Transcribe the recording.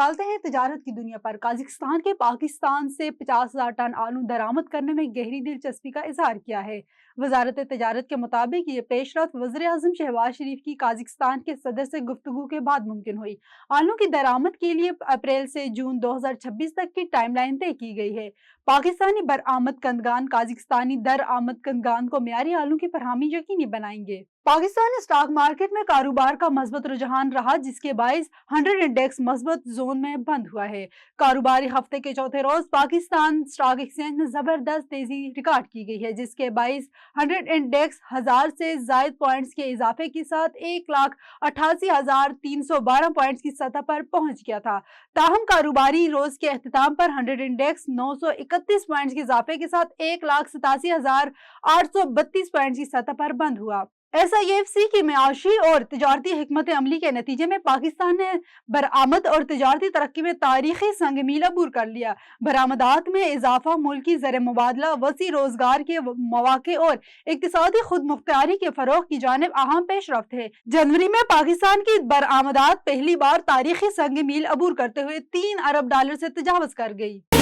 ڈالتے ہیں تجارت کی دنیا پر۔ قازقستان کے پاکستان سے 50,000 ٹن آلو درآمد کرنے میں گہری دلچسپی کا اظہار کیا ہے۔ وزارت تجارت کے مطابق یہ پیش رفت وزیر اعظم شہباز شریف کی قازقستان کے صدر سے گفتگو کے بعد ممکن ہوئی۔ آلو کی درآمد کے لیے اپریل سے جون 2026 تک کی ٹائم لائن طے کی گئی ہے۔ پاکستانی برآمد کنندگان قازقستانی درآمد کنندگان کو معیاری آلو کی فراہمی یقینی بنائیں گے۔ پاکستانی اسٹاک مارکیٹ میں کاروبار کا مثبت رجحان رہا، جس کے باعث 100 انڈیکس مثبت زون میں بند ہوا ہے۔ کاروباری ہفتے کے چوتھے روز پاکستان اسٹاک ایکسچینج میں زبردست تیزی ریکارڈ کی گئی ہے، جس کے باعث 100 انڈیکس 1000 سے زائد پوائنٹس کے اضافے کے ساتھ 1,88,312 پوائنٹس کی سطح پر پہنچ گیا تھا۔ تاہم کاروباری روز کے اختتام پر 100 انڈیکس 931 پوائنٹس کے اضافے کے ساتھ 1,87,832 پوائنٹس کی سطح پر بند ہوا۔ SIFC کی معاشی اور تجارتی حکمت عملی کے نتیجے میں پاکستان نے برآمد اور تجارتی ترقی میں تاریخی سنگ میل عبور کر لیا۔ برآمدات میں اضافہ، ملکی زر مبادلہ، وسیع روزگار کے مواقع اور اقتصادی خود مختاری کے فروغ کی جانب اہم پیش رفت ہے۔ جنوری میں پاکستان کی برآمدات پہلی بار تاریخی سنگ میل عبور کرتے ہوئے $3 ارب سے تجاوز کر گئی۔